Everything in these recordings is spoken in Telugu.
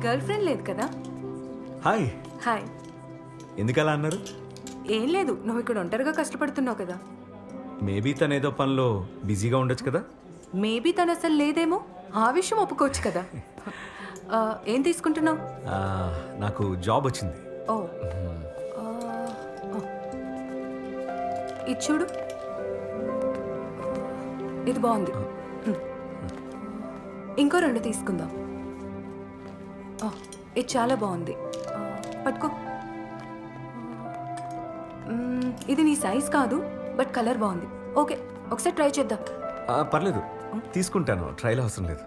గర్ల్ ఫ్రెండ్ లేదు కదా? హాయ్. హాయ్. ఎందుకలా అన్నారు? ఏం లేదు, నువ్వు ఇక్కడ ఒంటరిగా కష్టపడుతున్నావు కదా. మేబీ తను ఏదో పనిలో బిజీగా ఉండొచ్చు కదా. మేబీ తను అసలు లేదేమో, ఆ విషయం ఒప్పుకోవచ్చు కదా. ఏం తీసుకుంటున్నావు? నాకు జాబ్ వచ్చింది. ఓ, ఇది చూడు, ఇది బాగుంది. ఇంకో 2 తీసుకుందాం. ఇది చాలా బాగుంది, పట్టుకో. ఇది నీ సైజ్ కాదు, బట్ కలర్ బాగుంది. ఓకే, ఒకసారి ట్రై చేద్దాం. పర్లేదు, తీసుకుంటాను. ట్రైల్ అవసరం లేదు.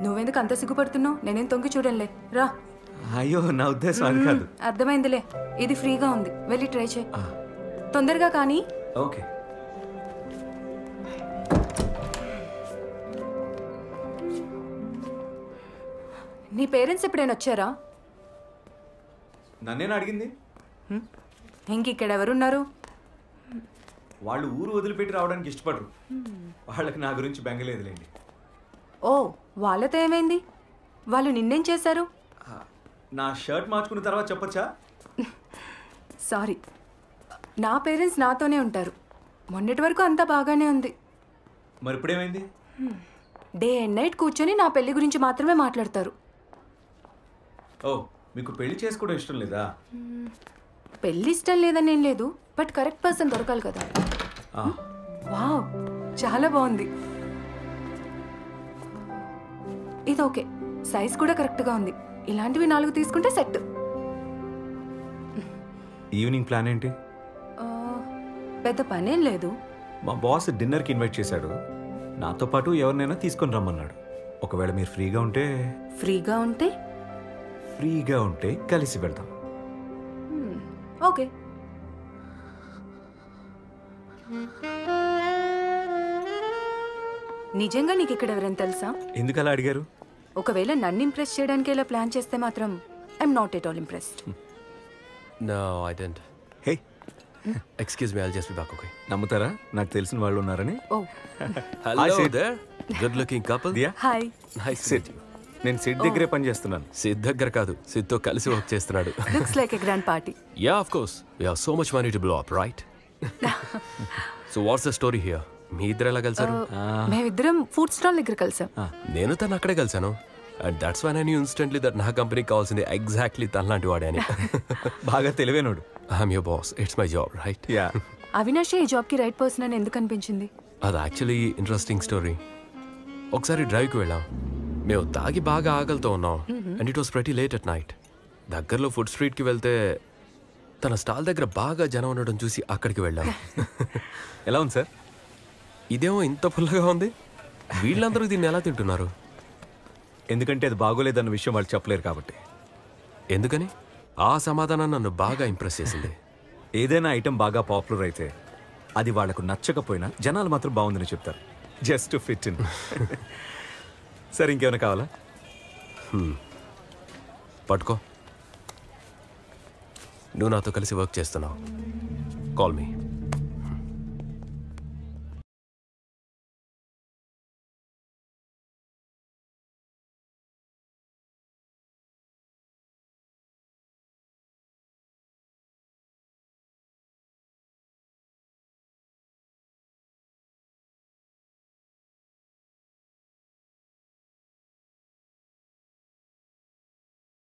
నువ్వెందుకు అంత సిగ్గుపడుతున్నావు? నేనేం తొంగి చూడంలే, రా. అయ్యో, నా ఉద్దేశం అది కాదు. అర్థమైందిలే, ఇది ఫ్రీగా ఉంది, వెళ్ళి ట్రై చేయి. తొందరగా కానీ. ఓకే. నీ పేరెంట్స్ ఎప్పుడైనా వచ్చారా? నన్నేనా అడిగింది? ఇంకిక్కడ ఎవరున్నారు? వాళ్ళు ఊరు వదిలిపెట్టి రావడానికి ఇష్టపడరు. వాళ్ళకి నా గురించి బెంగలేదులేండి. ఓ, వాళ్ళతో ఏమైంది? వాళ్ళు నిన్నేం చేశారు? నా షర్ట్ మార్చుకున్న తర్వాత చెప్పొచ్చా? సారీ, నా పేరెంట్స్ నాతోనే ఉంటారు. మొన్నటి వరకు అంతా బాగానే ఉంది. మరి ఇప్పుడేమైంది? డే అండ్ నైట్ కూర్చొని నా పెళ్లి గురించి మాత్రమే మాట్లాడతారు. ఓ, మీకు పెళ్లి చేసుకోవడం ఇష్టం లేదా? పెళ్లి ఇష్టం లేదని ఏం లేదు, బట్ కరెక్ట్ పర్సన్ దొరకాలి కదా. వావ్, చాలా బాగుంది. ఇది ఓకే, సైజ్ కూడా కరెక్ట్గా ఉంది. ఇలాంటివి 4 తీసుకుంటే సెట్. ఈవినింగ్ ప్లాన్ ఏంటి? పెద్ద పనేం లేదు. మా బాస్ డిన్నర్కి ఇన్వైట్ చేశాడు. నాతో పాటు ఎవరినైనా తీసుకొని రమ్మన్నాడు. ఒకవేళ మీరు ఫ్రీగా ఉంటే కలిసి వెళ్దాం. ఓకే. నిజంగా నీకు ఇక్కడ ఎవరైనా తెలుసా? ఎందుకు అలా అడిగారు? ఒకవేళ నన్ను ఇంప్రెస్ చేయడానికి ఇలా ప్లాన్ చేస్తే మాత్రం I'm not at all impressed. No, I didn't. Hey, Excuse me, I'll just be back, okay? నమ్ముతారా నాకు తెలిసిన వాళ్ళు ఉన్నారని? Oh, Hello Sid. there. Good looking couple. Diya, hi. Nice to Sid. meet you. నేను సిడ్ దగ్గరే పని చేస్తున్నాను. సిద్ దగ్గర కాదు, సిద్తో కలిసి వర్క్ చేస్తున్నాడు. Looks like a grand party. Yeah, of course. We have so much money to blow up, right? So what's the story here? మీ ఇద్దరు ఎలా కలిసారు? మేమిద్దరం ఫుడ్ స్టాల్ దగ్గర కలిసాం. నేను తను అక్కడే కలిసాను. And that's why I knew instantly that నా కంపెనీకి కావాల్సింది ఎగ్జాక్ట్లీ తనలాంటి వాడే అని. బాగా తెలివైనోడు. I'm your boss, it's my job, right? Yeah. Avinash ఈ జాబ్కి రైట్ పర్సన్ అని ఎందుకు అనిపించింది? అది యాక్చువల్లీ ఇంట్రెస్టింగ్ స్టోరీ. ఒకసారి డ్రైవ్కి వెళ్ళాం. మేము తాగి బాగా ఆకలితో ఉన్నాం. And it was pretty late at night. దగ్గరలో ఫుడ్ స్ట్రీట్కి వెళ్తే తన స్టాల్ దగ్గర బాగా జనం ఉండడం చూసి అక్కడికి వెళ్ళాం. ఎలా ఉంది సార్? ఇదేమో ఇంత పుల్లగా ఉంది, వీళ్ళందరూ దీన్ని ఎలా తింటున్నారు? ఎందుకంటే అది బాగోలేదన్న విషయం వాళ్ళు చెప్పలేరు కాబట్టి. ఎందుకని? ఆ సమాధానం నన్ను బాగా ఇంప్రెస్ చేసింది. ఏదైనా ఐటెం బాగా పాపులర్ అయితే అది వాళ్లకు నచ్చకపోయినా జనాలు మాత్రం బాగుందని చెప్తారు. Just fit in. సరే, ఇంకేమైనా కావాలా? పట్టుకో, నువ్వు నాతో కలిసి వర్క్ చేస్తున్నావు. Call me.